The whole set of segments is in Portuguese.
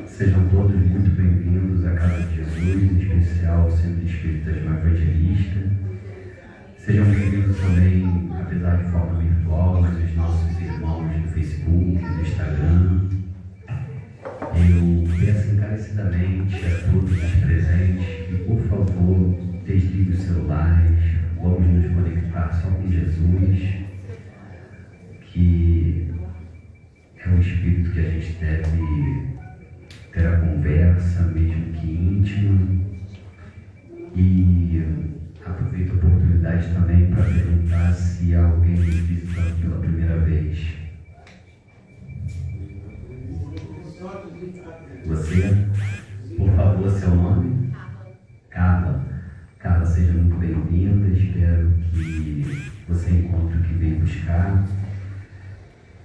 Sejam todos muito bem-vindos à Casa de Jesus, em especial ao Centro Espírita de Evangelista. Sejam bem-vindos também, apesar de forma virtual, mas os nossos irmãos do Facebook, do Instagram. Eu peço encarecidamente a todos os presentes que, por favor, desliguem os celulares, vamos nos conectar só com Jesus, que é o Espírito que a gente deve ter a conversa, mesmo que íntima. E aproveito a oportunidade também para perguntar se há alguém nos visitando pela primeira vez. Você, por favor, seu nome? Carla. Carla, seja muito bem-vinda. Espero que você encontre o que veio buscar.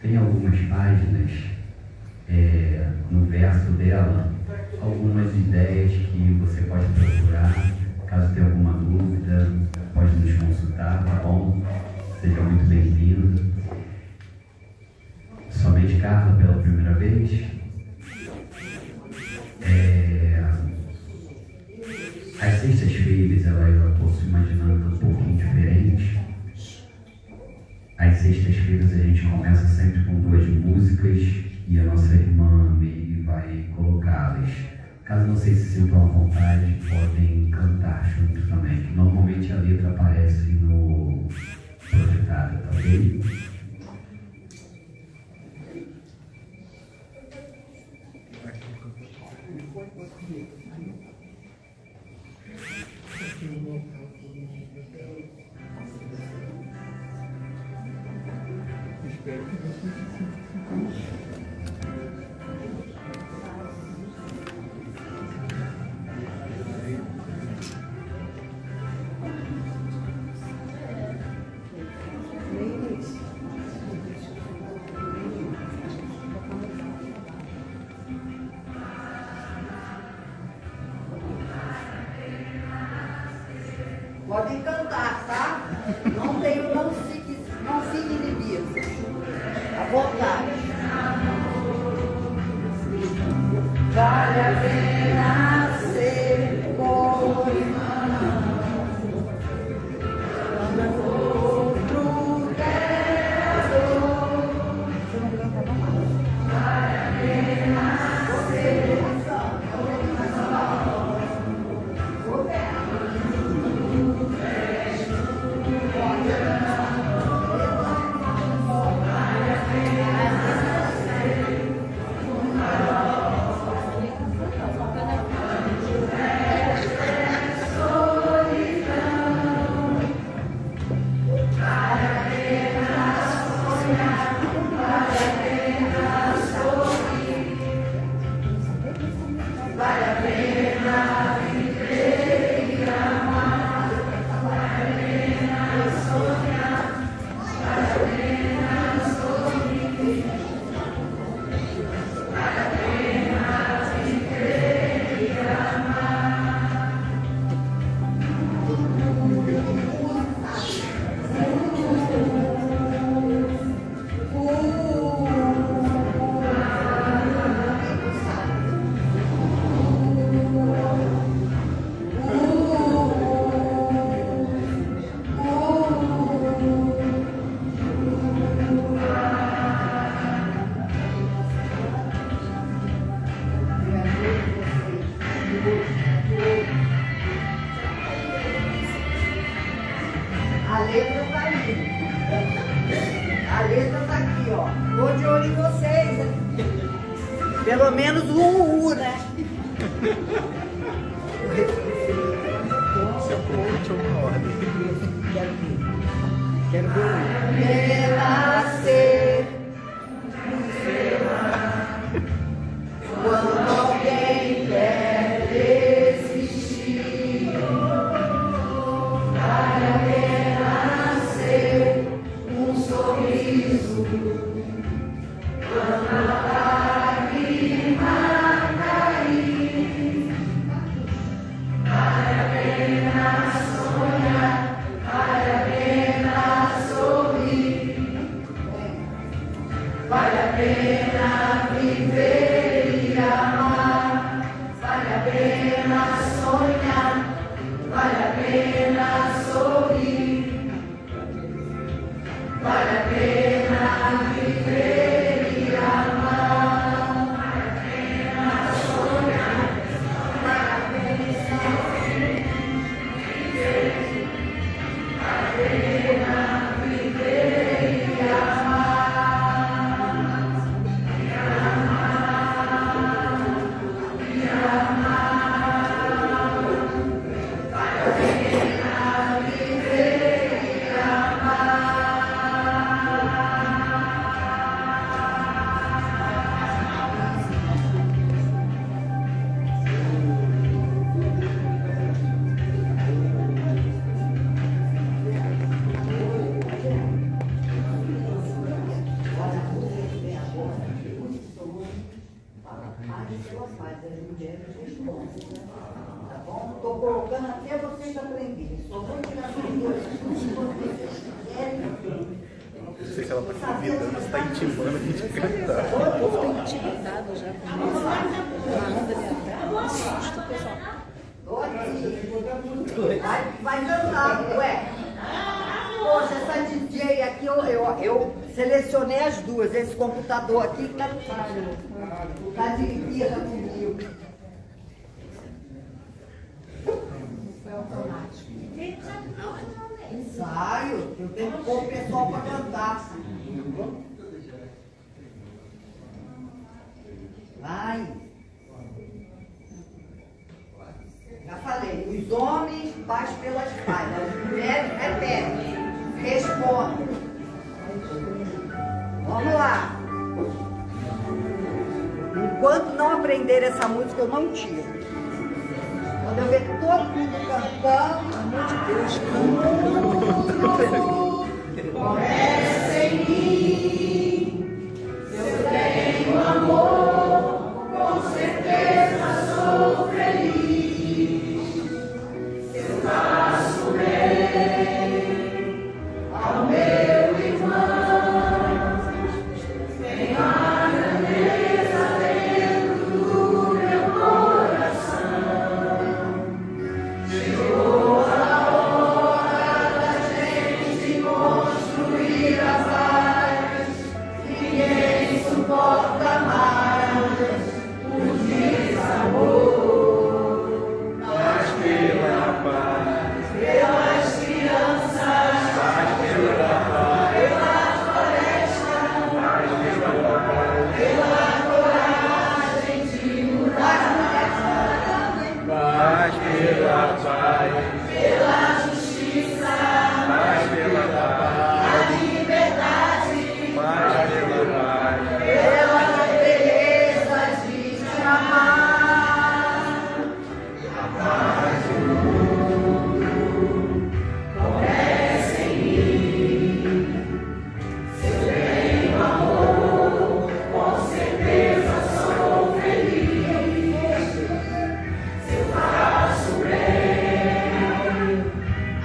Tem algumas páginas no verso dela, algumas ideias que você pode procurar. Caso tenha alguma dúvida, pode nos consultar, tá bom? Seja muito bem-vindo. Somente Carla pela primeira vez? As sextas-feiras eu posso imaginar um pouquinho diferente. Às sextas-feiras a gente começa sempre com 2 músicas e a nossa irmã Meire vai colocá-las. Caso não se sintam à vontade, podem cantar junto também, que normalmente a letra aparece no projetário, tá ok? Podem cantar, tá? Não fique inibido. À vontade. Vale a pena ser como irmão. Outro criador. Você não canta mais. Vale a pena ser a letra tá aí. A letra tá aqui, ó. Tô de olho em vocês. Pelo menos um né? Seu coach ou uma ordem? Quero ver. Renascer. Quando alguém quer desistir, vale a pena ser um sorriso. Quando a lágrima cair, vale a pena sonhar, vale a pena sorrir. enfermagem que ela faz, as mulheres respondem. Tá bom? Estou colocando até vocês aprenderem. Só vou tirar as duas se vocês quiserem. Eu sei que ela está convidando, você está intimando a gente a cantar. Eu estou intimidado já com isso. Uma onda me atrás. Susto, pessoal. Vai cantar, ué. Poxa, essa DJ aqui, eu selecionei as duas. Esse computador aqui tá de birra comigo. Foi automático. Ensaio, eu tenho que pôr o pessoal para cantar. Vai. Já falei, os homens baixam pelas falhas, as mulheres repetem, respondem. Vamos lá. Enquanto não aprender essa música, eu não tiro. Quando eu ver todo mundo cantando, amor de Deus, canta. Começa em mim, eu tenho amor, com certeza sou feliz. Eu faço bem ao meu irmão, tenho a grandeza dentro do meu coração. Chegou a hora da gente construir a paz. Ninguém suporta mais o desamor. Mas pela paz, Pelas crianças, mas pela paz, pela floresta, mas pela paz, pela coragem de mudar, mas pela paz, pela justiça, mas pela paz, a liberdade, mas pela paz, pela beleza de te amar. Começa em mim, se eu tenho amor, com certeza sou feliz. Se eu faço bem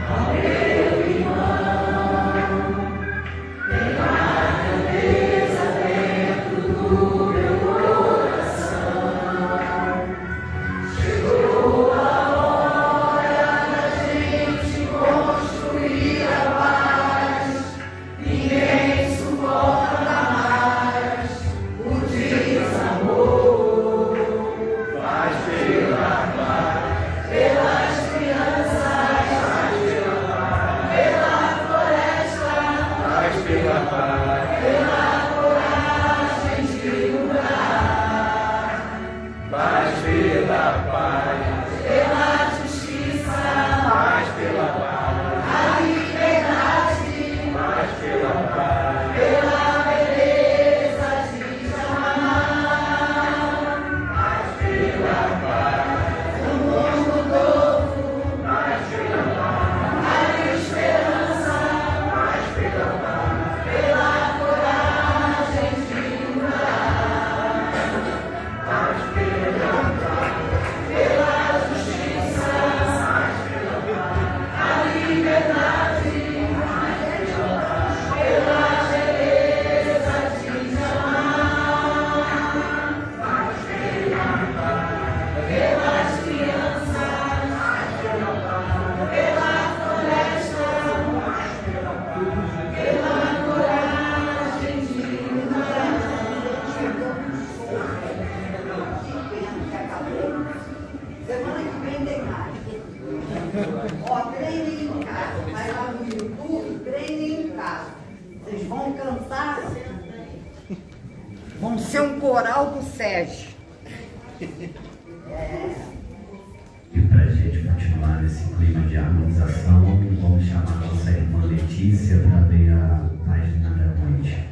ao meu irmão, tenho a grandeza dentro do meu coração. Chegou a hora da gente construir a paz. Ninguém suporta mais o desamor. mas pela paz, Pelas crianças, pela floresta, mas pela paz, pela coragem de mudar, mas pela paz, pela justiça, mas pela paz, a liberdade, mas pela paz, pela beleza de te amar. pela paz, Um mundo novo, mas pela paz, a esperança, mas pela paz, pela coragem de mudar, mas pela paz, pela justiça, a liberdade, pela beleza de te amar. Pelas crianças, pela floresta, pela coragem de mudar. Semana que vem tem mais. Ó, treinem em casa. Vai lá no YouTube, treinem em casa. Vocês vão cantar. Vão ser um coral do Sérgio. E para a gente continuar nesse clima de harmonização, vamos chamar a nossa irmã Letícia para ler a página da noite.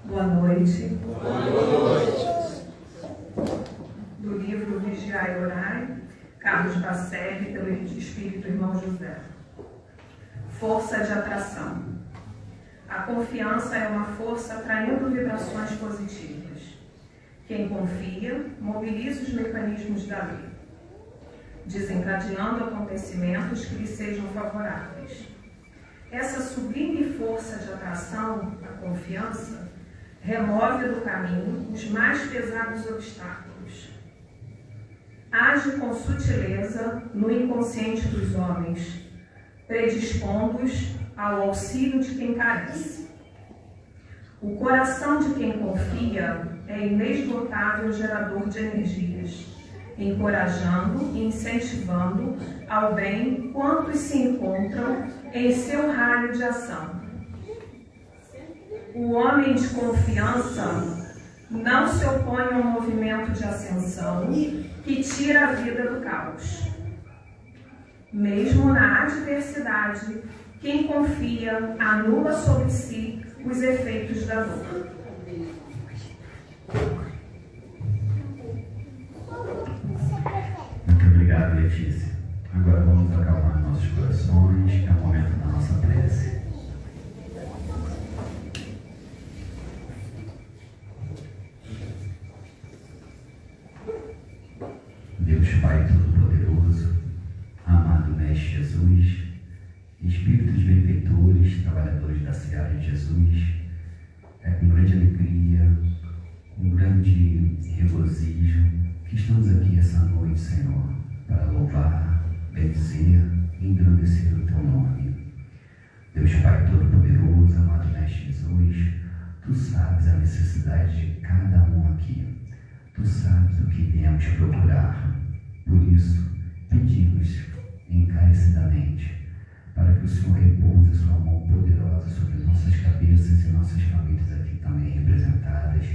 Boa noite. Carlos Bacelli, pelo Espírito Irmão José. Força de atração. A confiança é uma força atraindo vibrações positivas. Quem confia mobiliza os mecanismos da lei, desencadeando acontecimentos que lhe sejam favoráveis. Essa sublime força de atração, a confiança, remove do caminho os mais pesados obstáculos. Age com sutileza no inconsciente dos homens, predispondo-os ao auxílio de quem carece. O coração de quem confia é inesgotável gerador de energias, encorajando e incentivando ao bem quantos se encontram em seu raio de ação. O homem de confiança não se opõe ao movimento de ascensão que tira a vida do caos. Mesmo na adversidade, quem confia anula sobre si os efeitos da dor. Muito obrigado, Letícia. Agora vamos acalmar nossos corações, que é o momento da nossa prece. Deus Pai Todo-Poderoso, amado Mestre Jesus, Espíritos benfeitores, trabalhadores da Seara de Jesus, é com grande alegria, com grande regozijo, que estamos aqui essa noite, Senhor, para louvar, bendizer e engrandecer o Teu nome. Deus Pai Todo-Poderoso, amado Mestre Jesus, Tu sabes a necessidade de cada um aqui. Tu sabes o que viemos procurar. Por isso, pedimos encarecidamente para que o Senhor repouse a Sua mão poderosa sobre nossas cabeças e nossas famílias aqui também representadas,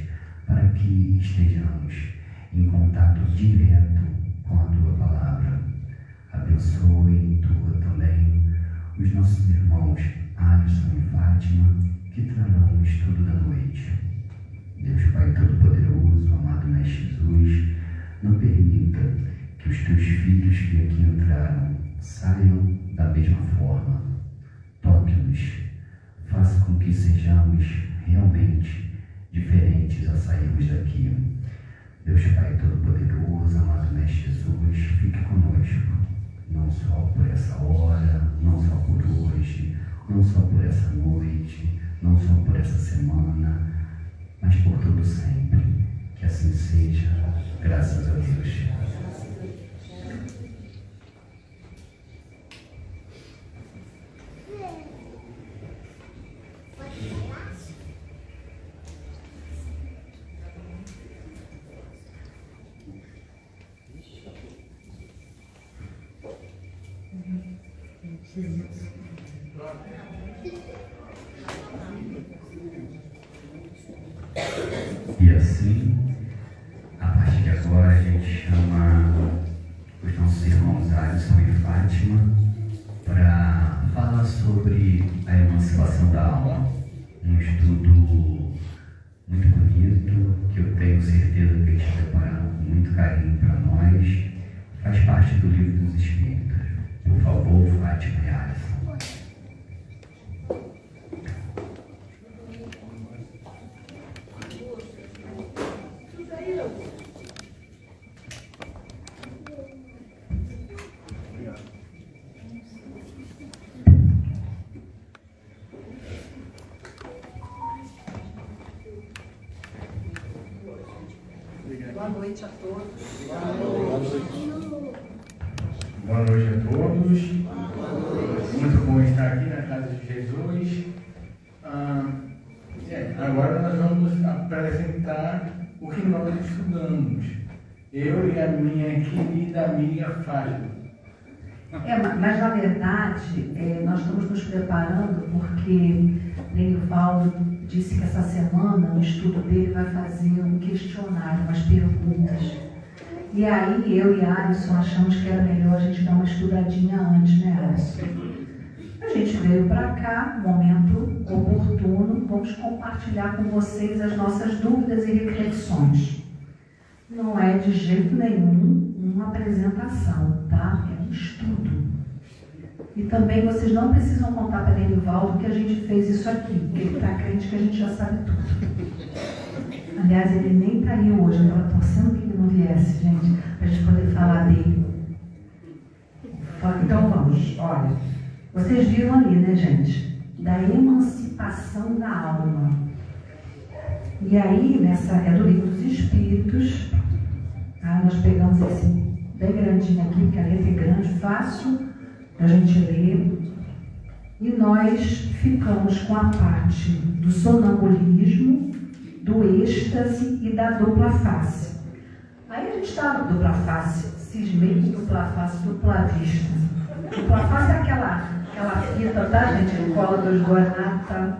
para que estejamos em contato direto com a Tua Palavra. Abençoe e intua também os nossos irmãos Alisson e Fátima, que trarão o estudo da noite. Deus Pai Todo-Poderoso, amado Mestre Jesus, não permita que os Teus filhos que aqui entraram saiam da mesma forma. Toque-nos, faça com que sejamos realmente diferentes ao sairmos daqui. Deus Pai Todo-Poderoso, amado Mestre Jesus, fique conosco, não só por essa hora, não só por hoje, não só por essa noite, não só por essa semana, mas por todo sempre. Que assim seja, graças a Deus. E assim, a partir de agora, a gente chama os nossos irmãos Alisson e Fátima para falar sobre a emancipação da alma. Um estudo muito bonito, que eu tenho certeza que eles prepararam com muito carinho para nós. Faz parte do Livro dos Espíritos. Por favor, Fátima e Alisson. Boa noite a todos. Boa noite a todos. Muito bom estar aqui na casa de Jesus. Agora nós vamos apresentar o que nós estudamos. Eu e a minha querida amiga Fátima. Mas na verdade, nós estamos nos preparando porque Lenivaldo disse que essa semana o estudo dele vai fazer um questionário, umas perguntas. E aí eu e a Alisson achamos que era melhor a gente dar uma estudadinha antes, né, Alisson? A gente veio para cá, momento oportuno, vamos compartilhar com vocês as nossas dúvidas e reflexões. Não é de jeito nenhum um uma apresentação, tá? É um estudo. E também vocês não precisam contar para Nenivaldo que a gente fez isso aqui, porque ele está crente que a gente já sabe tudo. Aliás, ele nem está aí hoje, eu estava torcendo que ele não viesse, gente, para a gente poder falar dele. Então vamos, olha, vocês viram ali, né, gente? Da emancipação da alma. E aí, é do Livro dos Espíritos, tá? Nós pegamos esse bem grandinho aqui, porque a letra é grande, fácil da gente ler, e nós ficamos com a parte do sonambulismo, do êxtase e da dupla face. Aí a gente está no dupla face, cismei com dupla face, dupla vista. Dupla face é aquela fita, tá, gente? Ele cola dois guaranados, tá?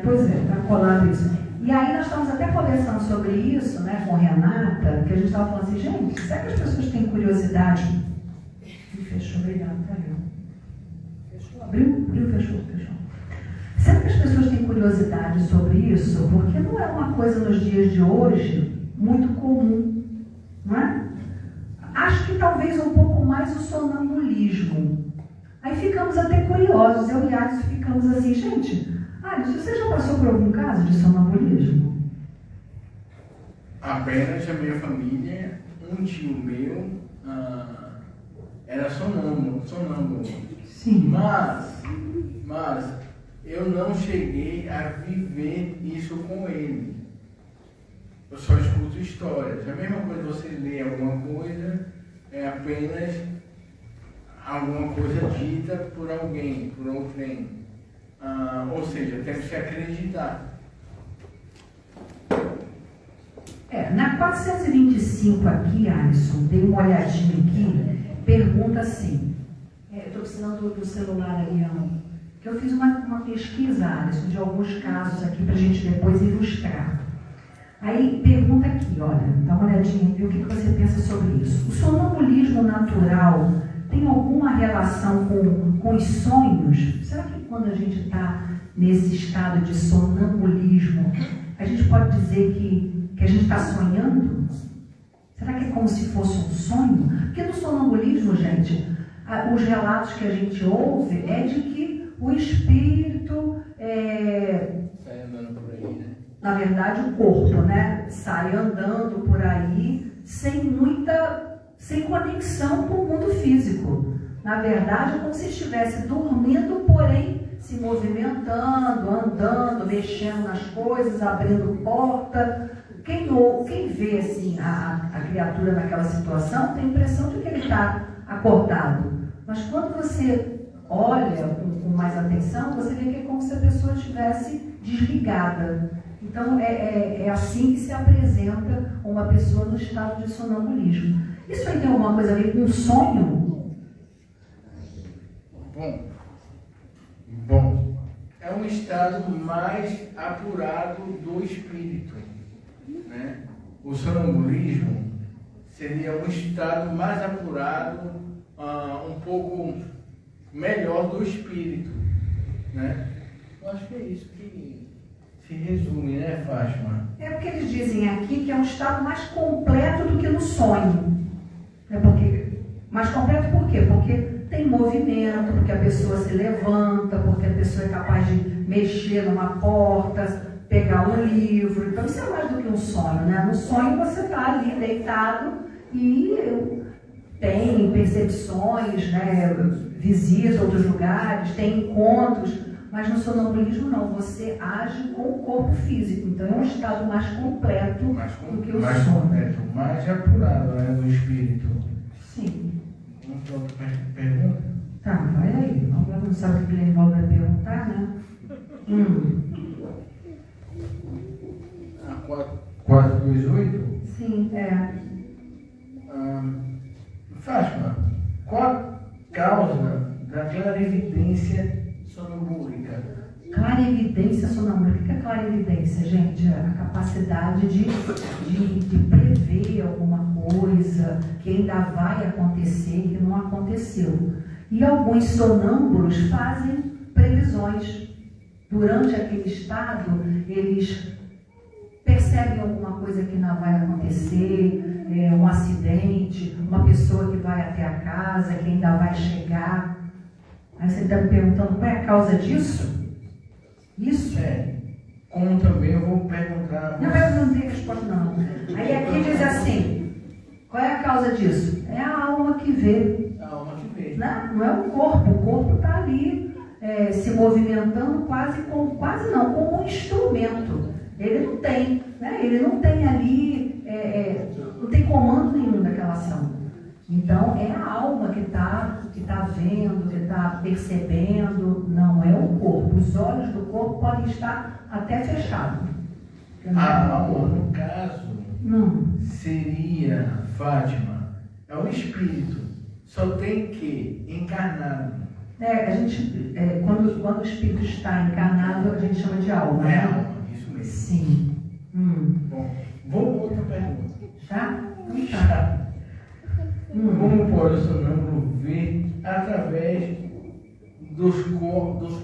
Pois é, tá colado isso. E aí nós estamos até conversando sobre isso, né, com Renata, que a gente estava falando assim, gente, será que as pessoas têm curiosidade? Fechou, obrigada, Daniel. Fechou? Abriu, fechou. Será que as pessoas têm curiosidade sobre isso? Porque não é uma coisa nos dias de hoje muito comum, não é? Acho que talvez um pouco mais o sonambulismo. Aí ficamos até curiosos, eu e Alisson ficamos assim, gente, Alisson, você já passou por algum caso de sonambulismo? Apenas a minha família, um tio meu, era sonâmbulo. Sim. Mas eu não cheguei a viver isso com ele. Eu só escuto histórias. É a mesma coisa você ler alguma coisa, é apenas alguma coisa dita por alguém, por outrem. Ou seja, temos que acreditar. Na 425 aqui, Alisson, dei uma olhadinha aqui, pergunta assim, estou precisando do celular ali, que eu fiz uma pesquisa, Alisson, de alguns casos aqui para a gente depois ilustrar. Aí pergunta aqui, olha, dá uma olhadinha e vê o que você pensa sobre isso. O sonambulismo natural tem alguma relação com os sonhos? Será que quando a gente está nesse estado de sonambulismo, a gente pode dizer que a gente está sonhando? Será que é como se fosse um sonho? Porque no sonambulismo, gente, os relatos que a gente ouve é de que o espírito Sai andando por aí, né? Na verdade, o corpo, né? Sai andando por aí sem conexão com o mundo físico. Na verdade, é como se estivesse dormindo, porém se movimentando, andando, mexendo nas coisas, abrindo porta. Quem vê assim, a criatura naquela situação tem a impressão de que ele está acordado. Mas quando você olha com mais atenção, você vê que é como se a pessoa estivesse desligada. Então, é assim que se apresenta uma pessoa no estado de sonambulismo. Isso aí tem alguma coisa a ver com um sonho? Bom, é um estado mais apurado do espírito, né? O sonambulismo seria um estado mais apurado, um pouco melhor do espírito, né? Eu acho que é isso que se resume, né, Fátima? É porque eles dizem aqui que é um estado mais completo do que no sonho. Mais completo por quê? Porque tem movimento, porque a pessoa se levanta, porque a pessoa é capaz de mexer numa porta, pegar um livro. Então isso é mais do que um sonho, né? No sonho você está ali deitado e tem percepções, né? Visita outros lugares, tem encontros, mas no sonambulismo não, você age com o corpo físico. Então é um estado mais completo do que o sonho. Completo, mais apurado, né, do espírito. Sim. Vamos para outra pergunta? Tá, vai aí. Vamos lá, não sabe o que o Guilherme vai perguntar, né? 428? Sim, Fátima, qual a causa da clarividência sonambúlica? Clarividência sonambúlica. O que é clarividência, gente? A capacidade de prever alguma coisa que ainda vai acontecer, que não aconteceu. E alguns sonâmbulos fazem previsões. Durante aquele estado, eles percebem alguma coisa que não vai acontecer, um acidente, uma pessoa que vai até a casa, que ainda vai chegar. Aí você está me perguntando qual é a causa disso? Isso? Como também eu vou perguntar... Não, eu não tenho resposta não. Aí aqui diz assim, qual é a causa disso? É a alma que vê. A alma que vê. Não é o corpo está ali se movimentando como um instrumento. Ele não tem, né? Ele não tem ali, não tem comando nenhum daquela ação. Então é a alma que está vendo, que está percebendo, não é o corpo. Os olhos do corpo podem estar até fechados. A alma, no caso, seria, Fátima, é o espírito. Só tem que encarnado. Quando o espírito está encarnado, a gente chama de alma. É alma, isso mesmo. Sim. Bom, vou outra pergunta. Já? Então tá. Como pode o sonâmbulo ver através dos corpos?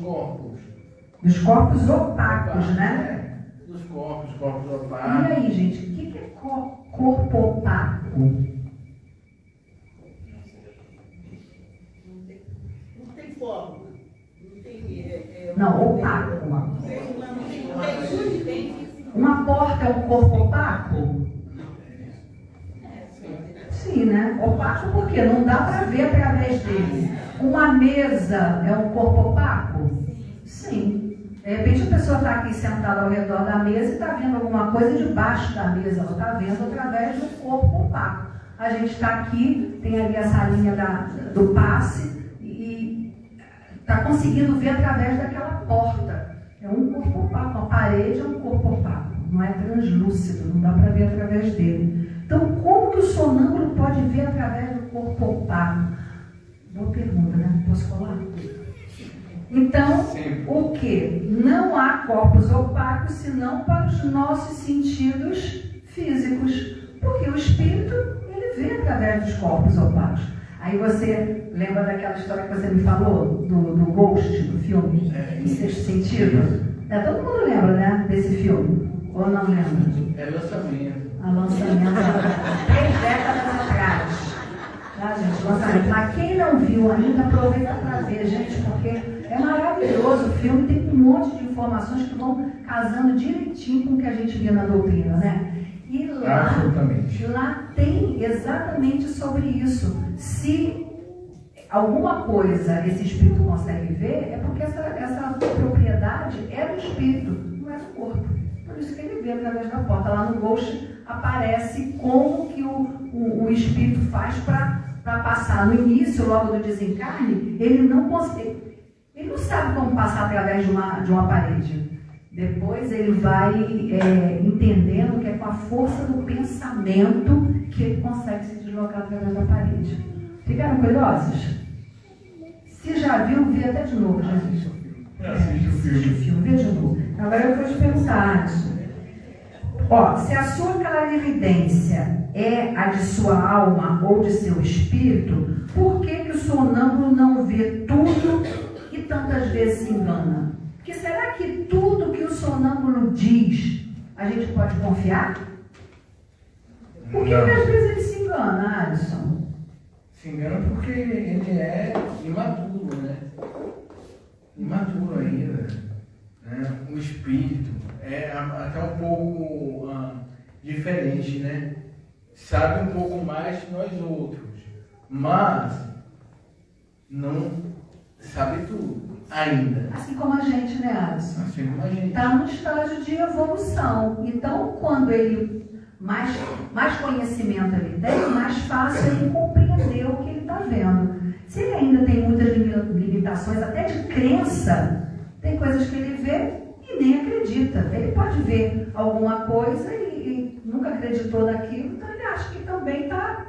Dos corpos opacos, né? Dos corpos opacos. E aí, gente, o que é corpo opaco? Não tem forma. Não tem. Não, opaco. Uma porta é um corpo opaco? Sim, né? Opaco por quê? Não dá para ver através dele. Uma mesa é um corpo opaco? Sim. De repente a pessoa está aqui sentada ao redor da mesa e está vendo alguma coisa debaixo da mesa. Ela está vendo através do corpo opaco. A gente está aqui, tem ali a salinha do passe e está conseguindo ver através daquela porta. É um corpo opaco. A parede é um corpo opaco. Não é translúcido, não dá para ver através dele. Então, como que o sonâmbulo pode ver através do corpo opaco? Boa pergunta, né? Posso falar? Então, o que? Não há corpos opacos senão para os nossos sentidos físicos. Porque o espírito, ele vê através dos corpos opacos. Aí você lembra daquela história que você me falou, do Ghost, do filme? Em Sexto Sentido? Todo mundo lembra, né? Desse filme? Ou não lembra? É lançamento. A lançamento 3 décadas atrás. Tá, gente? Lançamento. Mas quem não viu ainda, aproveita para ver, gente, porque é maravilhoso o filme, tem um monte de informações que vão casando direitinho com o que a gente vê na doutrina, né? E lá tem exatamente sobre isso. Se alguma coisa esse espírito consegue ver, é porque essa propriedade é do espírito, não é do corpo. Por isso que ele vê através da porta. Lá no Ghost aparece como que o espírito faz para passar. No início, logo do desencarne, ele não sabe como passar através de uma parede. Depois ele vai entendendo que é com a força do pensamento que ele consegue se deslocar através da parede. Ficaram curiosos? Se já viu, vê até de novo, gente. Assiste o filme, vê de novo. Agora eu vou te perguntar, se a sua clarividência é a de sua alma ou de seu espírito, por que o sonâmbulo não vê tudo e tantas vezes se engana? Porque será que tudo que o sonâmbulo diz, a gente pode confiar? Por que às vezes ele se engana, Alisson? Se engana porque ele é imaturo, né? Imaturo ainda. Né? O espírito é até um pouco diferente, né? Sabe um pouco mais que nós outros, mas não sabe tudo ainda. Assim como a gente, né, Alisson? Assim como a gente. Está num estágio de evolução. Então, quando ele mais conhecimento ele tem, mais fácil ele compreender o que ele está vendo. Se ele ainda tem muitas limitações, até de crença, tem coisas que ele vê e nem acredita. Ele pode ver alguma coisa e nunca acreditou naquilo, então ele acha que também está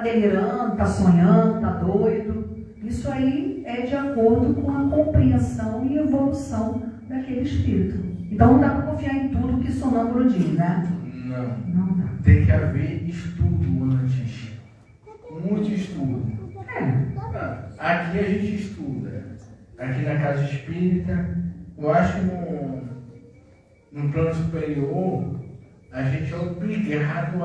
delirando, está sonhando, está doido. Isso aí é de acordo com a compreensão e evolução daquele espírito. Então não dá para confiar em tudo que o sonâmbulo diz, né? Não dá. Tem que haver estudo antes. Muito estudo. Aqui a gente estuda. Aqui na casa espírita, eu acho que no plano superior, a gente é obrigado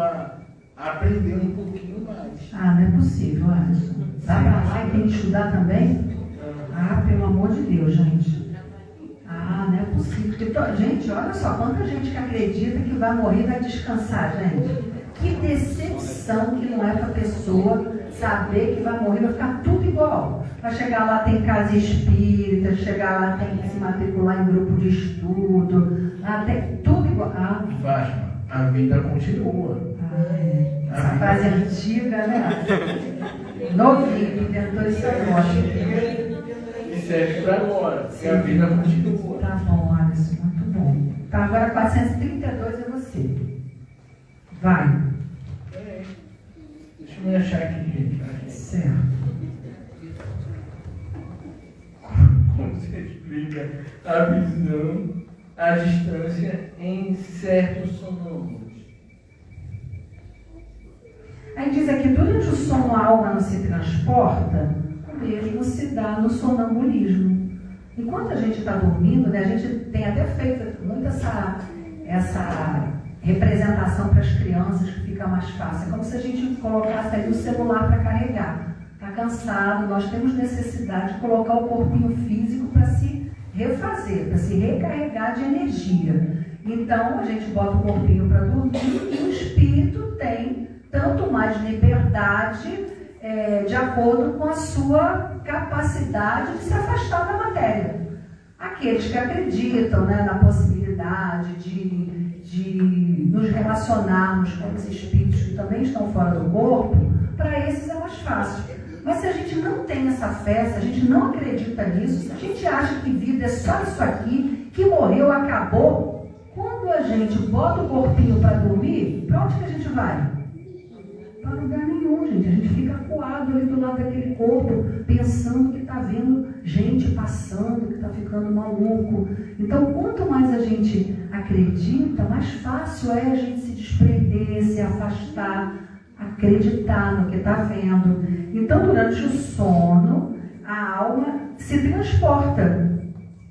aprender um pouquinho mais. Ah, não é possível, Alisson. Vai pra lá e tem que estudar também? Ah, pelo amor de Deus, gente. Ah, não é possível. Porque, gente, olha só, quanta gente que acredita que vai morrer e vai descansar, gente. Que decepção que não é para a pessoa saber que vai morrer, vai ficar tudo igual. Vai chegar lá, tem casa espírita, chegar lá, tem que se matricular em grupo de estudo, lá tem tudo igual. Ah, Fátima, a vida continua. Essa frase é antiga, né? Novinho, inventou isso agora. E serve para agora, porque a vida continua. Tá bom, Alisson, muito bom. Tá, agora 432 é você. Vai. Deixa eu me achar aqui, gente. Certo. Como você explica a visão, a distância em certos sonâmbulos? Aí diz aqui, durante o sono a alma não se transporta, o mesmo se dá no sonambulismo. Enquanto a gente está dormindo, né, a gente tem até feito muito essa representação para as crianças, que fica mais fácil. É como se a gente colocasse ali o celular para carregar. Está cansado, nós temos necessidade de colocar o corpinho físico para se refazer, para se recarregar de energia. Então, a gente bota o corpinho para dormir e o espírito tem tanto mais liberdade de acordo com a sua capacidade de se afastar da matéria. Aqueles que acreditam, né, na possibilidade de nos relacionarmos com os espíritos que também estão fora do corpo, para esses é mais fácil. Mas se a gente não tem essa fé, se a gente não acredita nisso, se a gente acha que vida é só isso aqui, que morreu, acabou, quando a gente bota o corpinho para dormir, para onde que a gente vai? Para lugar nenhum, gente. A gente fica acuado ali do lado daquele corpo, pensando que está vendo gente passando, que está ficando maluco. Então, quanto mais a gente acredita, mais fácil é a gente se desprender, se afastar, acreditar no que está vendo. Então, durante o sono, a alma se transporta.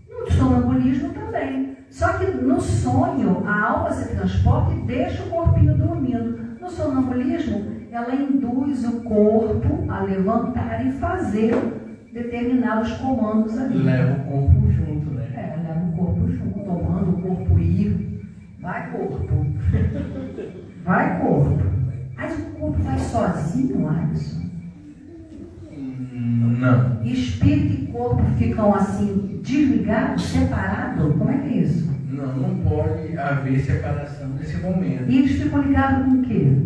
No sonambulismo também. Só que no sonho, a alma se transporta e deixa o corpinho dormindo. No sonambulismo, ela induz o corpo a levantar e fazer determinados comandos ali. Leva o corpo junto, né? Leva o corpo junto, tomando o corpo ir. Vai, corpo. Vai, corpo. Mas o corpo vai sozinho, Alisson? Não. Espírito e corpo ficam assim, desligados, separados? Como é que é isso? Não pode haver separação nesse momento. E eles ficam ligados com o quê?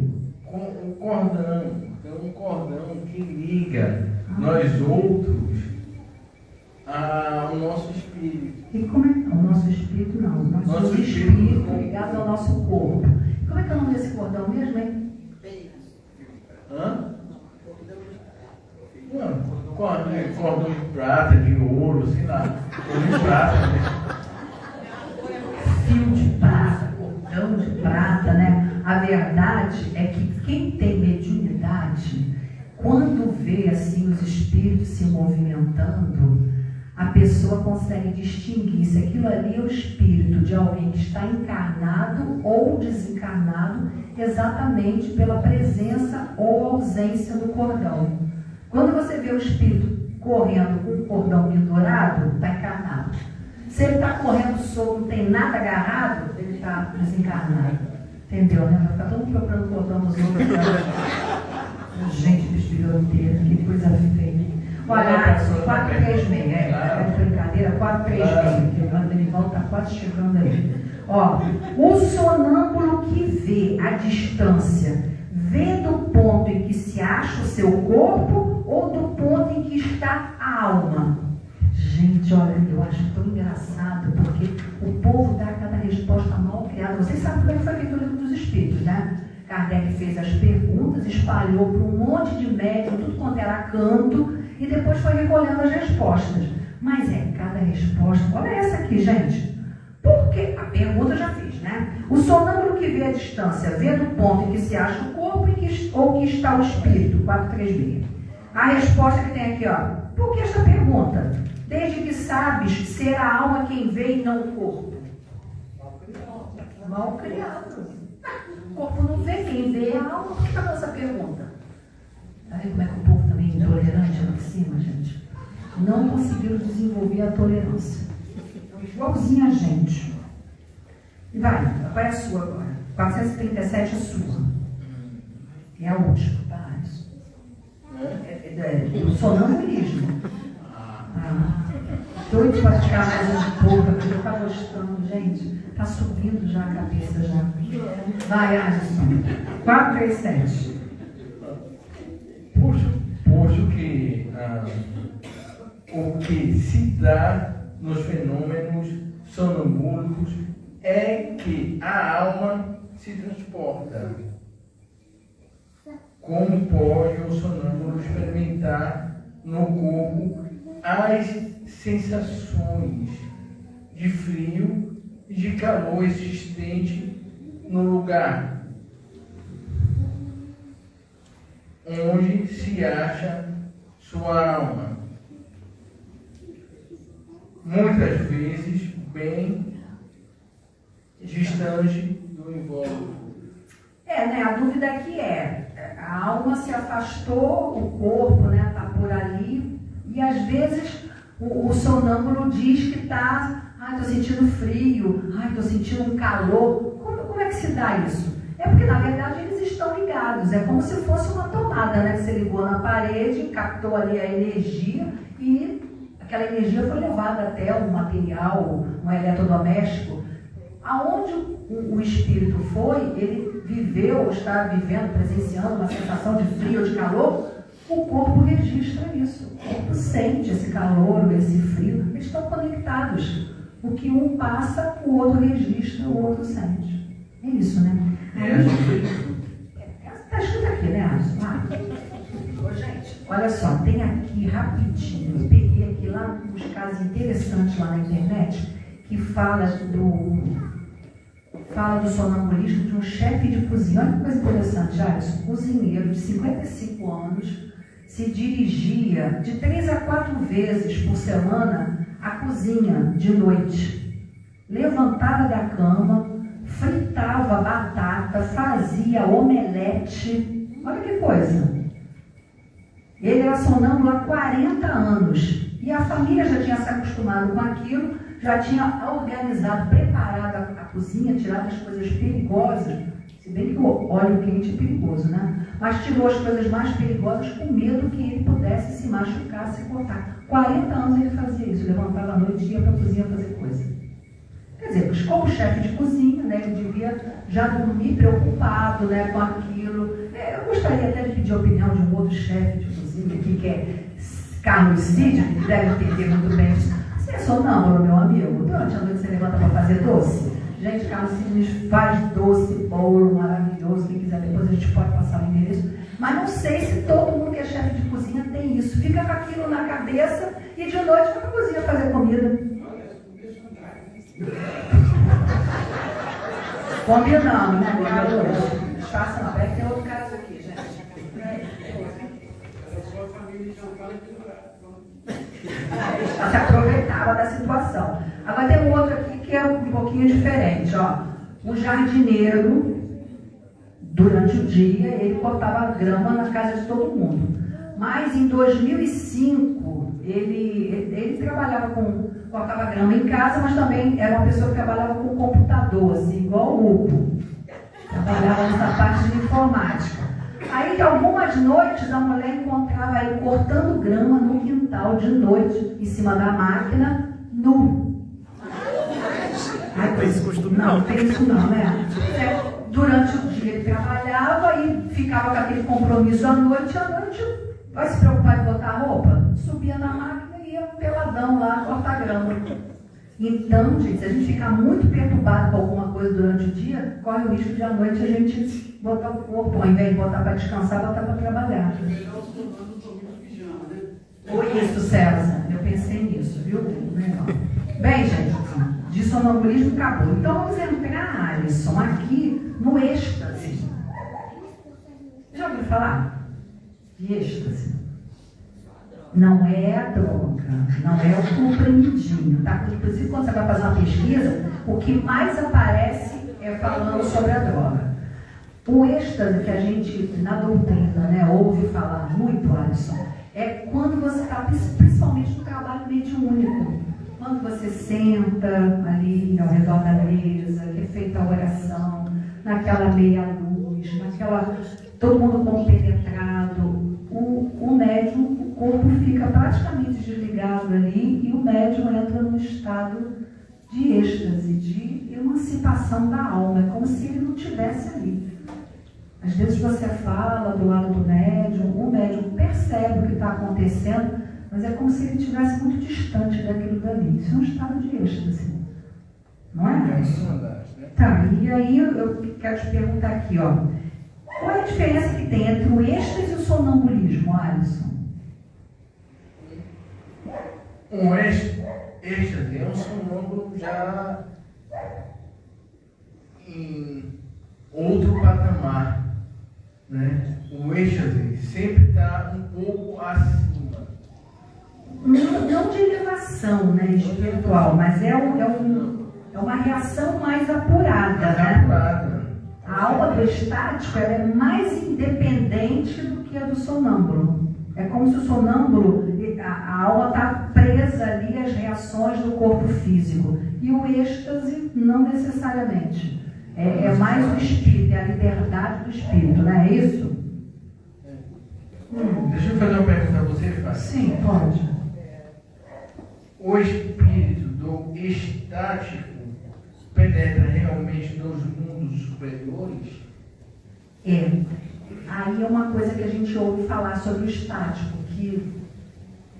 Com o cordão. Tem um cordão que liga nós outros ao nosso espírito. E como é que o nosso espírito não? Nosso espírito ligado ao nosso corpo. Como é que é o nome desse cordão mesmo, hein? Hã? Não, cordão de prata, de ouro, sei lá. Cordão de prata, né? Fio de prata, cordão de prata, né? A verdade é que quem tem mediunidade, quando vê assim os espíritos se movimentando, a pessoa consegue distinguir se aquilo ali é o espírito de alguém que está encarnado ou desencarnado, exatamente pela presença ou ausência do cordão. Quando você vê o espírito correndo com o cordão pendurado, está encarnado. Se ele está correndo solto, não tem nada agarrado, ele está desencarnado. Entendeu, né? Vai ficar todo mundo procurando o cordão dos outros. Gente do espírito inteiro, que coisa feia. Olha, 436, é brincadeira, 436, que o Andrivão está quase chegando aí. Ó, o sonâmbulo que vê a distância, vê do ponto em que se acha o seu corpo ou do ponto em que está a alma? Gente, olha, eu acho tão engraçado, porque o povo dá cada resposta mal criada. Vocês sabem como foi feito o livro dos espíritos, né? Kardec fez as perguntas, espalhou para um monte de médium, tudo quanto era canto, e depois foi recolhendo as respostas. Mas cada resposta... Olha essa aqui, gente. Porque a pergunta eu já fiz, né? O sonâmbulo que vê a distância, vê do ponto em que se acha o corpo ou que está o espírito, 436. A resposta que tem aqui, ó. Por que esta pergunta? Desde que sabes ser a alma quem vê e não o corpo. Mal criado. O corpo não vê quem vê a alma, por que está essa pergunta? Tá vendo como é que o povo também é intolerante lá em cima, gente? Não conseguiram desenvolver a tolerância. Então, igualzinho a gente. E vai, qual é a sua agora? 437 é sua. É a última, tá? O sonambulismo. Doido para ficar mais de boca, porque eu estava gostando, gente. Está subindo já a cabeça já. Vai, Alisson. 437. Posto que o que se dá nos fenômenos sonambúlicos é que a alma se transporta. Como pode o sonâmbulo experimentar no corpo as sensações de frio e de calor existente no lugar onde se acha sua alma? Muitas vezes bem distante do invólucro. Né? A dúvida aqui a alma se afastou, o corpo, né, está por ali, e às vezes o sonâmbulo diz que está, estou sentindo frio, estou sentindo um calor. Como é que se dá isso? É porque, na verdade, eles estão ligados, é como se fosse uma tomada, né, que você ligou na parede, captou ali a energia e aquela energia foi levada até um material, um eletrodoméstico. Aonde o espírito foi, ele viveu, ou está vivendo, presenciando uma sensação de frio ou de calor, o corpo registra isso. O corpo sente esse calor, esse frio, eles estão conectados. O que um passa, o outro registra, o outro sente. É isso, né? Está escrito aqui, né, Alisson? Gente, olha só, tem aqui rapidinho, eu peguei aqui lá uns casos interessantes lá na internet, que fala do sonambulismo de um chefe de cozinha. Olha que coisa interessante, Alisson. Cozinheiro de 55 anos se dirigia de 3 a 4 vezes por semana à cozinha de noite. Levantava da cama, fritava batata, fazia omelete. Olha que coisa. Ele era sonâmbulo há 40 anos. E a família já tinha se acostumado com aquilo, já tinha organizado, preparado a cozinha, tirado as coisas perigosas, se bem que o óleo quente é perigoso, né? Mas tirou as coisas mais perigosas com medo que ele pudesse se machucar, se cortar. 40 anos ele fazia isso, levantava à noite e ia para a cozinha fazer coisa. Quer dizer, como chefe de cozinha, né, ele devia já dormir preocupado, né, com aquilo. Eu gostaria até de pedir a opinião de um outro chefe de cozinha aqui, que é Carlos Cid, que deve entender muito bem isso. Você é sonâmbulo, meu amigo? Durante a noite você levanta para fazer doce? Gente, Carlos Cid faz doce, bolo maravilhoso. Quem quiser, depois a gente pode passar o endereço. Mas não sei se todo mundo que é chefe de cozinha tem isso. Fica com aquilo na cabeça e de noite vai para a cozinha fazer comida. Combinamos, né, Carlos? Disfarça não, tem outro caso aqui, gente. Se aproveitava da situação. Agora tem um outro aqui que é um pouquinho diferente, ó. Um jardineiro, durante o dia, ele cortava grama na casa de todo mundo. Mas em 2005, ele trabalhava cortava grama em casa, mas também era uma pessoa que trabalhava com computador, assim, igual o Hugo. Trabalhava nessa parte de informática. Aí, de algumas noites, a mulher encontrava ele cortando grama no quintal de noite, em cima da máquina, nu. Não tem esse costume, não. Não tem isso não, né? Durante o dia ele trabalhava e ficava com aquele compromisso à noite vai se preocupar em botar roupa? Subia na máquina e ia peladão lá cortar grama. Então, gente, se a gente ficar muito perturbado com alguma coisa durante o dia, corre o risco de à noite a gente botar o corpo, ao invés de botar para descansar, botar para trabalhar. Foi isso, César. Eu pensei nisso, viu? Legal. Bem, gente, de sonambulismo acabou. Então vamos entrar, Alisson, aqui no êxtase. Já ouviu falar de êxtase? Não é a droga, não é o comprimidinho, tá? Inclusive, quando você vai fazer uma pesquisa, o que mais aparece é falando sobre a droga. O êxtase que a gente, na doutrina, né, ouve falar muito, Alisson, é quando você está, principalmente no trabalho mediúnico, quando você senta ali ao redor da mesa, que é feita a oração, naquela meia luz, naquela, todo mundo compenetrado, o médium, o corpo fica praticamente desligado ali e o médium entra num estado de êxtase, de emancipação da alma, é como se ele não estivesse ali. Às vezes você fala do lado do médium, o médium percebe o que está acontecendo, mas é como se ele estivesse muito distante daquilo dali. Isso é um estado de êxtase, não é? Tá, e aí eu quero te perguntar aqui, ó. Qual é a diferença que tem entre o êxtase e o sonambulismo, Alisson? Um êxtase é um sonâmbulo já em outro patamar, né? O êxtase sempre está um pouco acima. Não de elevação, né, espiritual, mas é uma reação mais apurada, né? A alma do estático ela é mais independente do que a do sonâmbulo. É como se o sonâmbulo, a alma está presa ali às reações do corpo físico. E o êxtase, não necessariamente. É mais o espírito, é a liberdade do espírito, não é isso? Deixa eu fazer uma pergunta a você, Fábio. Sim, pode. O espírito do estático penetra realmente nos mundos superiores? É. Aí é uma coisa que a gente ouve falar sobre o estático, que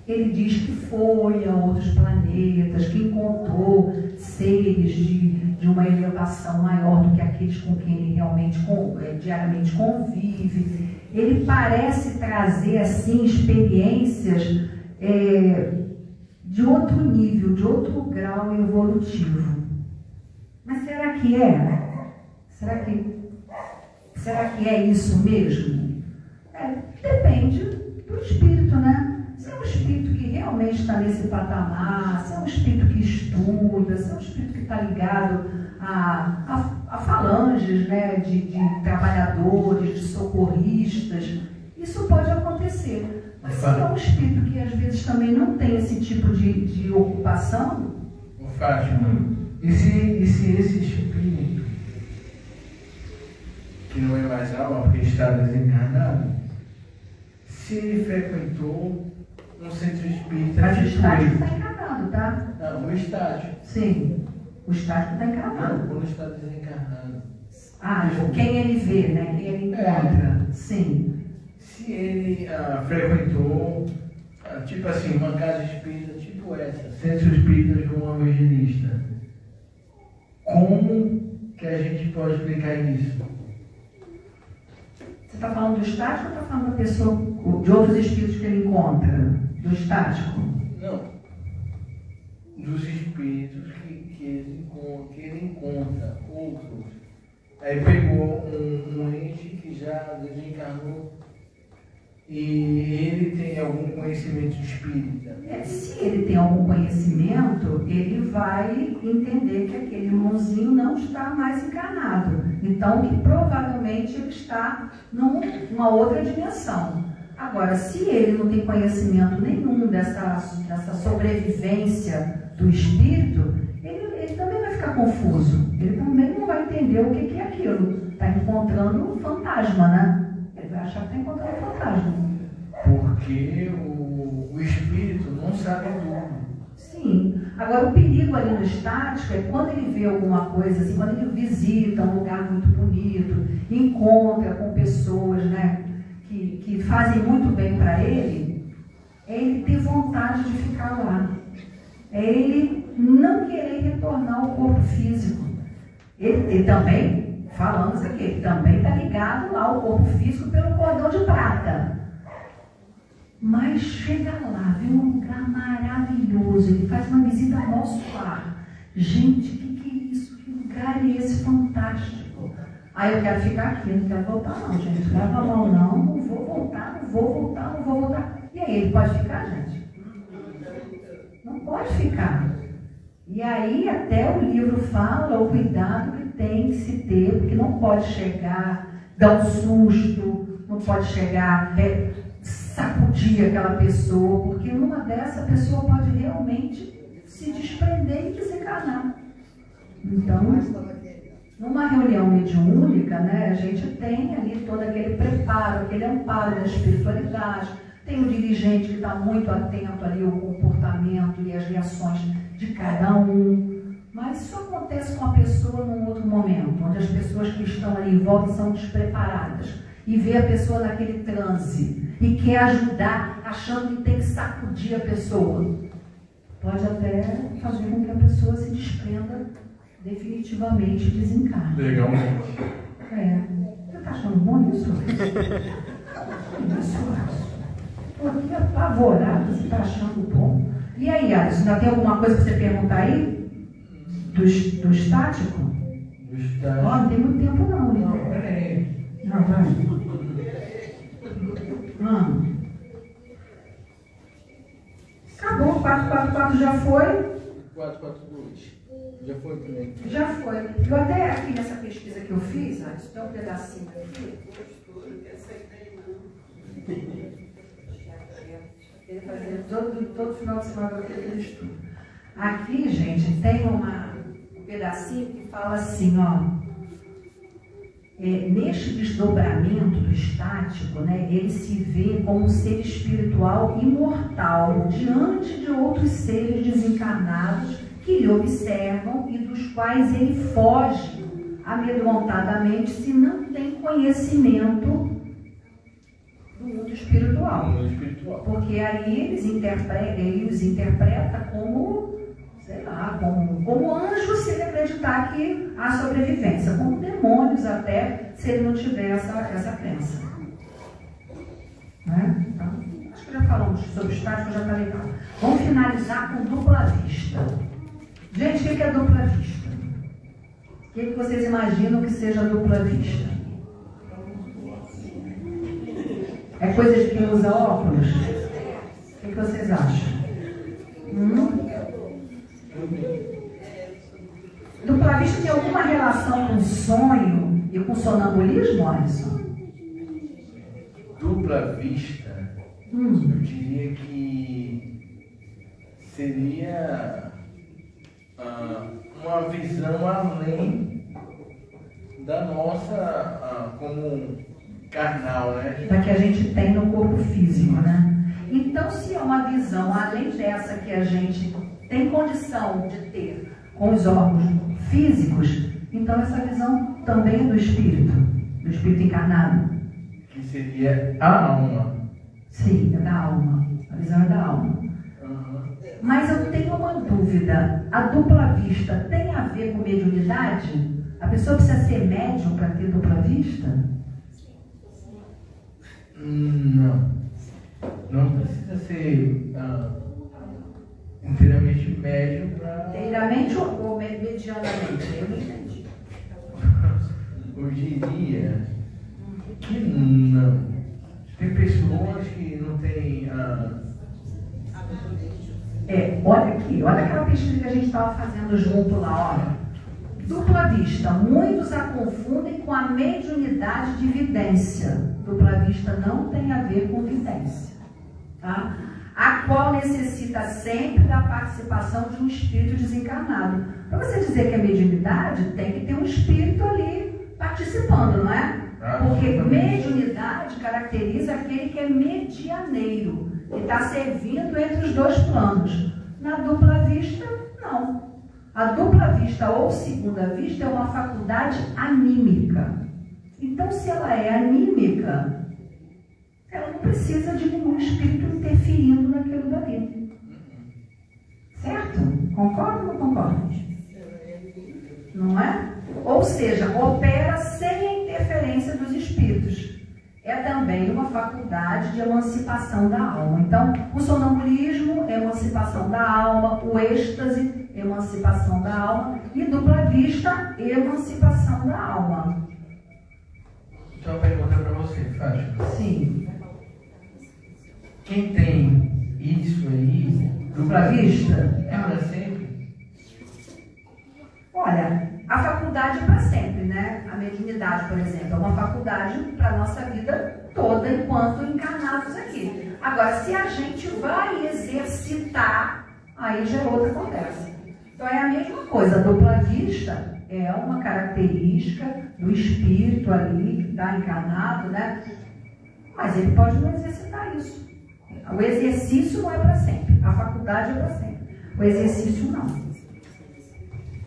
ele diz que foi a outros planetas, que encontrou seres de uma elevação maior do que aqueles com quem ele realmente diariamente convive. Ele parece trazer assim experiências de outro nível, de outro grau evolutivo. Mas será que é? Será que é isso mesmo? Depende do espírito, né? Se é um espírito que realmente está nesse patamar, se é um espírito que estuda, se é um espírito que está ligado a falanges, né, de trabalhadores, de socorristas, isso pode acontecer. Mas se é um espírito que às vezes também não tem esse tipo de ocupação... Fátima, e se esse espírito, que não é mais alma porque está desencarnado, se ele frequentou um centro espírita... Mas o estágio está encarnado, tá? Não, o estágio. Sim, o estágio está encarnado. Não, quando está desencarnado. Quem ele vê, né? Quem ele encontra. Sim. Se ele frequentou, tipo assim, uma casa espírita, tipo essa, Centro Espírita João Evangelista, como que a gente pode explicar isso? Você está falando do estático ou está falando da pessoa, de outros espíritos que ele encontra? Do estático? Não. Dos espíritos que ele encontra, outros. Aí pegou um ente que já desencarnou e ele tem algum conhecimento espírita. Se ele tem algum conhecimento, ele vai entender que aquele irmãozinho não está mais encarnado. Então, que provavelmente ele está numa outra dimensão. Agora, se ele não tem conhecimento nenhum dessa sobrevivência do espírito, ele também vai ficar confuso. Ele também não vai entender o que é aquilo. Está encontrando um fantasma, né? Ele vai achar que está encontrando um fantasma. Porque o espírito não sabe tudo. Sim. Agora, o perigo ali no estático é quando ele vê alguma coisa, assim, quando ele visita um lugar muito bonito, encontra com pessoas, né, que fazem muito bem para ele, é ele ter vontade de ficar lá. É ele não querer retornar ao corpo físico. Ele também, falamos aqui, ele também está ligado lá ao corpo físico pelo cordão de prata. Mas chega lá, vê um lugar maravilhoso, ele faz uma visita ao nosso lar. Gente, que é isso? Que lugar é esse fantástico? Aí eu quero ficar aqui, não quero voltar não, gente. Leva a mão não vou voltar. E aí, ele pode ficar, gente? Não pode ficar. E aí até o livro fala o cuidado que tem que se ter, porque não pode chegar dar um susto, não pode chegar, sacudir aquela pessoa, porque numa dessa a pessoa pode realmente se desprender e desencarnar. Então, numa reunião mediúnica, né, a gente tem ali todo aquele preparo, aquele amparo da espiritualidade, tem o dirigente que está muito atento ali ao comportamento e às reações de cada um, mas isso acontece com a pessoa num outro momento, onde as pessoas que estão ali em volta são despreparadas e vê a pessoa naquele transe e quer ajudar, achando que tem que sacudir a pessoa. Pode até fazer com que a pessoa se desprenda definitivamente, desencarne. Legalmente. Você está achando bom isso? Isso. Pô, que apavorado, você está achando bom. E aí, Alisson, ainda tem alguma coisa para você perguntar aí? Do estático? Do estático. Ó, não tem muito tempo não, né? Não, peraí. Não, vai. Acabou, 444 já foi. 442. Já foi também. Já foi. Eu até aqui nessa pesquisa que eu fiz, Alisson, tem um pedacinho aqui. Fazer todo final de semana aquele estudo. Aqui, gente, tem um pedacinho que fala assim, ó. Neste desdobramento do estático, né, ele se vê como um ser espiritual imortal diante de outros seres desencarnados que lhe observam e dos quais ele foge amedrontadamente se não tem conhecimento do mundo espiritual. Porque aí ele os interpreta como, sei lá, como anjos, se ele acreditar que há sobrevivência, como demônios até, se ele não tiver essa crença. Né? Então, acho que já falamos sobre o estático, já está legal. Vamos finalizar com dupla vista. Gente, o que é dupla vista? O que vocês imaginam que seja dupla vista? É coisa de quem usa óculos? O que vocês acham? Dupla vista tem alguma relação com sonho e com sonambulismo, Alisson? Dupla vista, eu diria que seria uma visão além da nossa como carnal, né? Da que a gente tem no corpo físico, né? Então, se é uma visão além dessa que a gente tem condição de ter com os órgãos físicos, então essa visão também é do espírito encarnado. Que seria a alma. Sim, é da alma. A visão é da alma. Mas eu tenho uma dúvida. A dupla vista tem a ver com mediunidade? A pessoa precisa ser médium para ter dupla vista? Não precisa ser inteiramente médium para... Inteiramente ou medianamente? Eu não entendi. Eu diria que não. Tem pessoas que não têm... olha aqui, olha aquela pesquisa que a gente estava fazendo junto lá, olha. Dupla vista, muitos a confundem com a mediunidade de vidência. Dupla vista não tem a ver com vidência, tá? A qual necessita sempre da participação de um espírito desencarnado. Para você dizer que é mediunidade, tem que ter um espírito ali participando, não é? Porque mediunidade caracteriza aquele que é medianeiro, que está servindo entre os dois planos. Na dupla vista, não. A dupla vista ou segunda vista é uma faculdade anímica. Então, se ela é anímica, ela não precisa de nenhum espírito interferindo naquilo dali. Certo? Concorda ou não concorda? Não é? Ou seja, opera sem a interferência dos espíritos. É também uma faculdade de emancipação da alma. Então, o sonambulismo é emancipação da alma, o êxtase, emancipação da alma, e dupla vista, emancipação da alma. Então, uma pergunta para você, Fátima. Sim. Quem tem isso aí, Dupla vista? é para sempre? Olha, a faculdade é para sempre, né? A mediunidade por exemplo, é uma faculdade para a nossa vida toda enquanto encarnados aqui. Agora, se a gente vai exercitar, aí já é outra conversa. Então é a mesma coisa, a dupla vista é uma característica do espírito ali, que está encarnado, né? Mas ele pode não exercitar isso. O exercício não é para sempre, a faculdade é para sempre. O exercício não.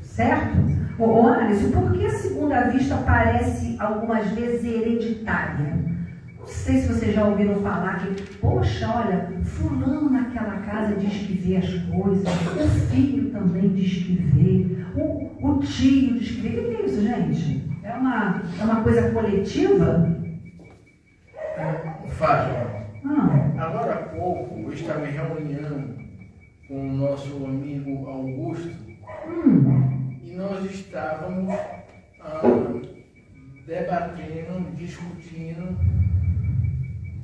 Certo? Ô, Anderson, por que a segunda vista parece algumas vezes hereditária? Não sei se vocês já ouviram falar que, poxa, olha, fulano naquela casa diz que vê as coisas, o filho também diz que vê, o tio diz que vê. O que é isso, gente? É uma coisa coletiva? Fátima, agora há pouco eu estava em reunião com o nosso amigo Augusto e nós estávamos debatendo, discutindo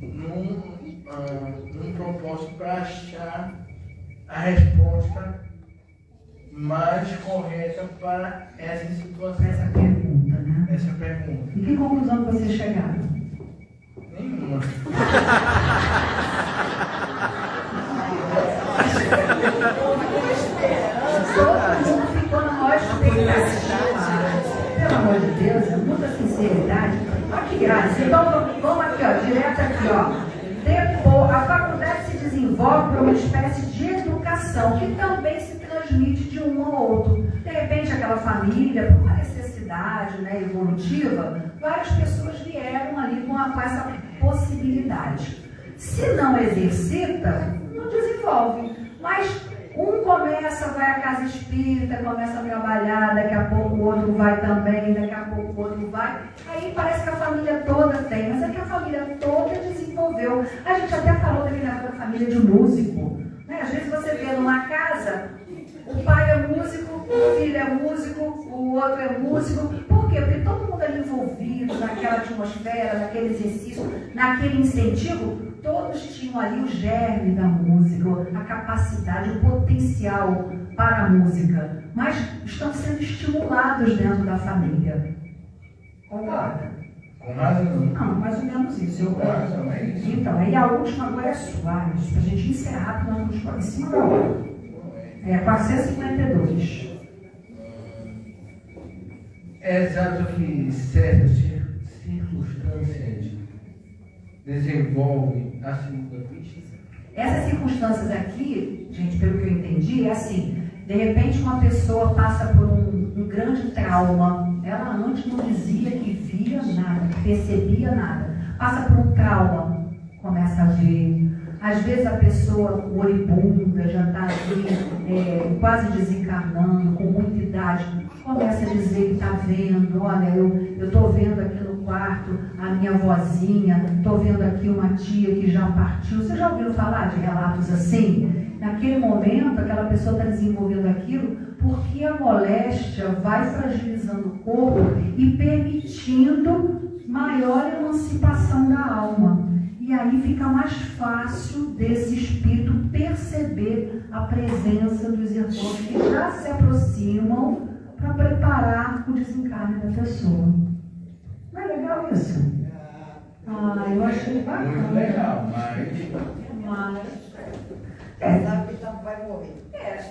num propósito para achar a resposta mais correta para essa situação. Essa pergunta, né? Essa pergunta. E que conclusão que vocês chegaram? Nenhuma. Todo mundo ficou na maior expectativa. Pelo amor de Deus, é muita sinceridade. Olha que graça. Então vamos aqui, ó, direto aqui, ó. Depois, a faculdade se desenvolve para uma espécie de educação que também se transmite de um ao outro. De repente, aquela família, por uma necessidade, né, evolutiva, várias pessoas vieram ali com essa possibilidade. Se não exercita, não desenvolve. Mas um começa, vai à casa espírita, começa a trabalhar, daqui a pouco o outro vai também, daqui a pouco o outro vai. Aí parece que a família toda tem, mas é que a família toda desenvolveu. A gente até falou daquele negócio da família de músico. Né? Às vezes você vê numa casa, o pai é músico, o filho é músico, o outro é músico. Por quê? Porque todo mundo ali envolvido naquela atmosfera, naquele exercício, naquele incentivo. Todos tinham ali o germe da música, a capacidade, o potencial para a música, mas estão sendo estimulados dentro da família. Concorda? Com razão. Não, mais ou menos isso. Eu razão, é isso. Então, aí a última agora é sua, para a gente encerrar, porque nós vamos em cima da hora. É 452. É exato que certas circunstâncias desenvolve a segunda vista? Essas circunstâncias aqui, gente, pelo que eu entendi, é assim, de repente uma pessoa passa por um grande trauma, ela antes não dizia que via nada, que percebia nada, passa por um trauma, começa a ver, às vezes a pessoa moribunda, já está ali, quase desencarnando, com muita idade, começa a dizer que está vendo, olha, eu estou vendo aqui no quarto a minha vozinha, estou vendo aqui uma tia que já partiu. Vocês já ouviram falar de relatos assim? Naquele momento, aquela pessoa está desenvolvendo aquilo porque a moléstia vai fragilizando o corpo e permitindo maior emancipação da alma. E aí fica mais fácil desse espírito perceber a presença dos irmãos que já se aproximam para preparar o desencarne da pessoa. Não é legal isso? Eu achei bacana. Muito legal, Sabe que não vai morrer.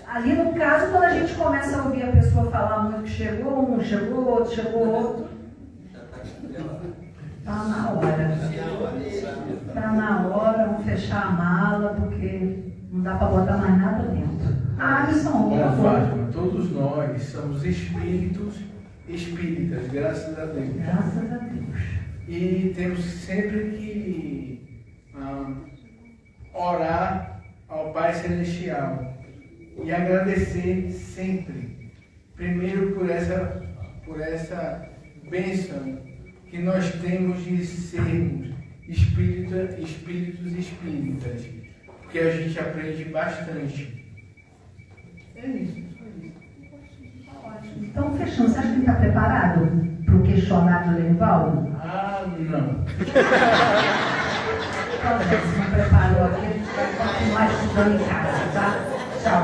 Ali no caso, quando a gente começa a ouvir a pessoa falar muito que chegou um, chegou outro, chegou outro. Está na hora. Está na hora, vamos fechar a mala, porque não dá para botar mais nada dentro. Alisson, Fátima, todos nós somos espíritas, graças a Deus. Graças a Deus. E temos sempre que orar ao Pai Celestial e agradecer sempre, primeiro por essa bênção que nós temos de sermos espíritos espíritas, porque a gente aprende bastante. É isso. Então, fechando, você acha que ele está preparado para o questionário do Lenivaldo? Não. Então, gente, se não preparou aqui, a gente vai continuar estudando em casa, tá? Tchau.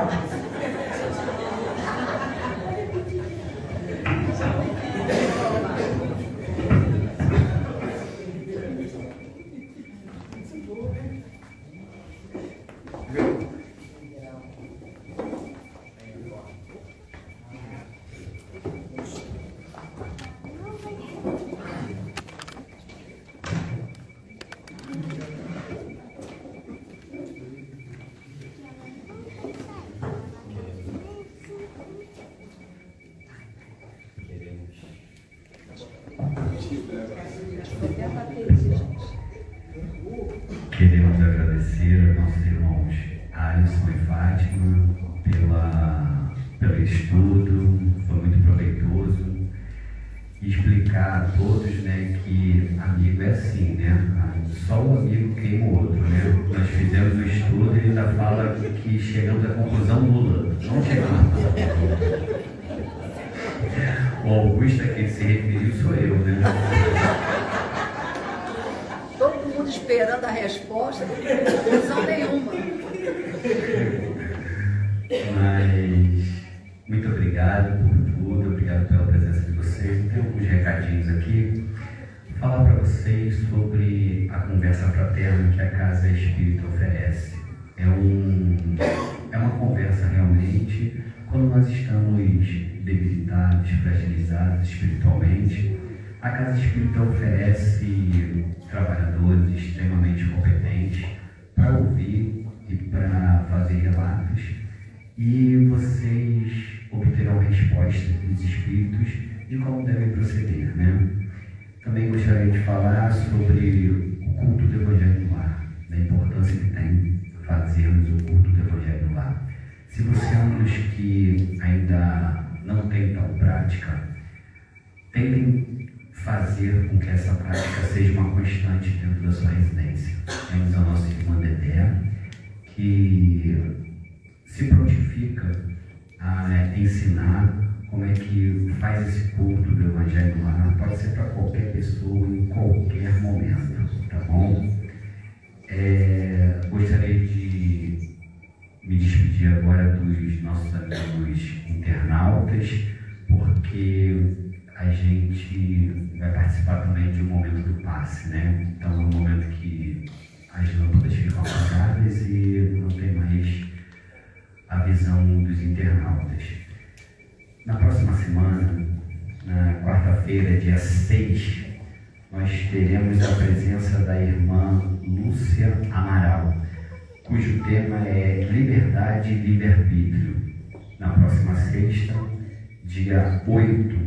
É Patrícia, gente. Queremos agradecer aos nossos irmãos Alisson e Fátima pelo estudo, foi muito proveitoso. Explicar a todos, né, que amigo é assim, né? Só o amigo queima o outro, né? Nós fizemos o estudo e ele ainda fala que chegamos à conclusão nula. Não chegamos. O Augusto a quem se referiu sou eu, né? Todo mundo esperando a resposta, não tem conclusão nenhuma. Mas muito obrigado por tudo, obrigado pela presença de vocês. Tem alguns recadinhos aqui. Vou falar para vocês sobre a conversa fraterna que a Casa Espírita oferece. É uma conversa realmente quando nós estamos debilitados, fragilizados espiritualmente. A Casa Espírita oferece trabalhadores extremamente competentes para ouvir e para fazer relatos, e vocês obterão respostas dos espíritos de como devem proceder, né? Também gostaria de falar sobre o culto do Evangelho no Lar, da importância que tem fazermos o culto do Evangelho no Lar. Se você é um dos que ainda não tem tal prática, tentem fazer com que essa prática seja uma constante dentro da sua residência. Temos a nossa irmã Dedé, que se prontifica a ensinar como é que faz esse culto do Evangelho no Lar. Pode ser para qualquer pessoa, em qualquer momento, tá bom? Gostaria de me despedir agora dos nossos amigos internautas, porque a gente vai participar também de um momento do passe, né? Então é um momento que as lâmpadas ficam apagadas e não tem mais a visão dos internautas. Na próxima semana, na quarta-feira, dia 6, nós teremos a presença da irmã Lúcia Amaral, cujo tema é Liberdade e Livre-Arbítrio. Na próxima sexta, dia 8,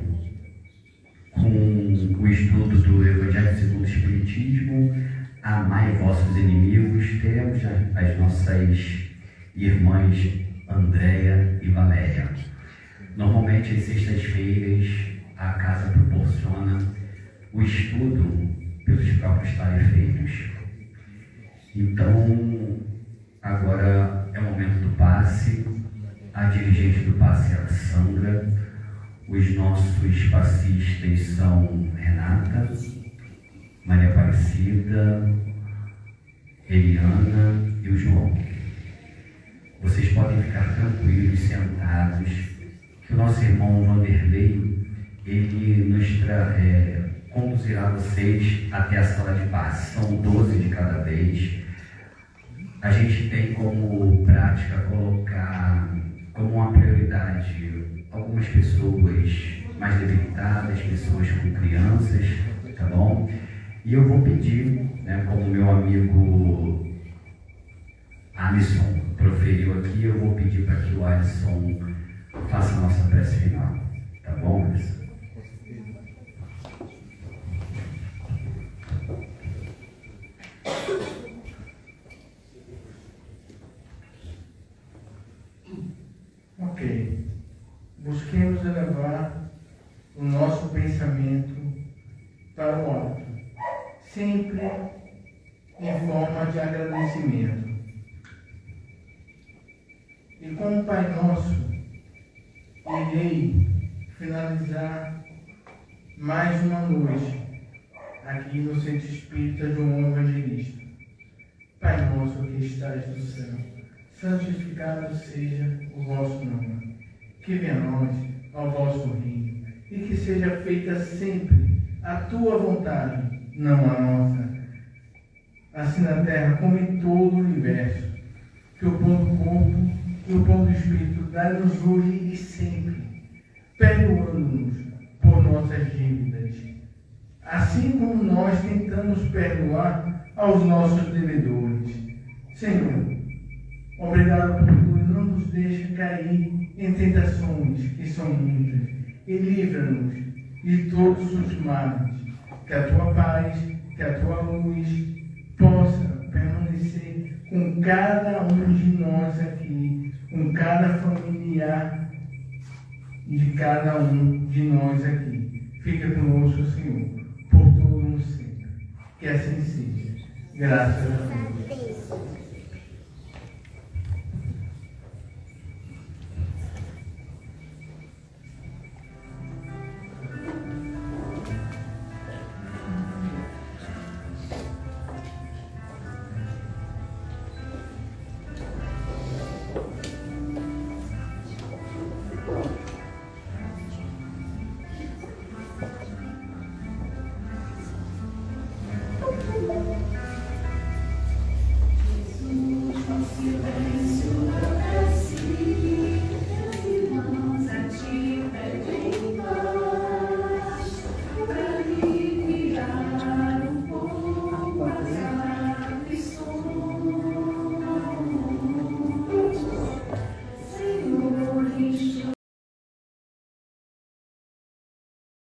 com o estudo do Evangelho segundo o Espiritismo, Amai vossos inimigos, teremos as nossas irmãs Andréia e Valéria. Normalmente, às sextas-feiras, a casa proporciona o estudo pelos próprios tarefeiros. Então, agora é o momento do passe. A dirigente do passe é a Sandra. Os nossos passistas são Renata, Maria Aparecida, Eliana e o João. Vocês podem ficar tranquilos, sentados, que o nosso irmão Vanderlei, ele nos conduzirá vocês até a sala de passe. São 12 de cada vez. A gente tem como prática colocar como uma prioridade algumas pessoas mais debilitadas, pessoas com crianças, tá bom? E eu vou pedir, né, como meu amigo Alisson proferiu aqui, eu vou pedir para que o Alisson faça a nossa prece final, tá bom, Alisson? Ok. Busquemos elevar o nosso pensamento para o alto, sempre em forma de agradecimento. E como Pai Nosso, irei finalizar mais uma noite aqui no Centro Espírita João Evangelista. Pai Nosso que estás no céu, santificado seja o vosso nome. Que venha a nós ao vosso reino, e que seja feita sempre a tua vontade, não a nossa, assim na terra como em todo o universo. Que o pão do corpo e o pão do Espírito dai-nos hoje e sempre, perdoando-nos por nossas dívidas, assim como nós tentamos perdoar aos nossos devedores. Senhor, obrigado por tudo, não nos deixe cair em tentações, que são muitas, e livra-nos de todos os males. Que a tua paz, que a tua luz possa permanecer com cada um de nós aqui, com cada familiar de cada um de nós aqui. Fica conosco, Senhor, por todo o sempre. Que assim seja. Graças a Deus.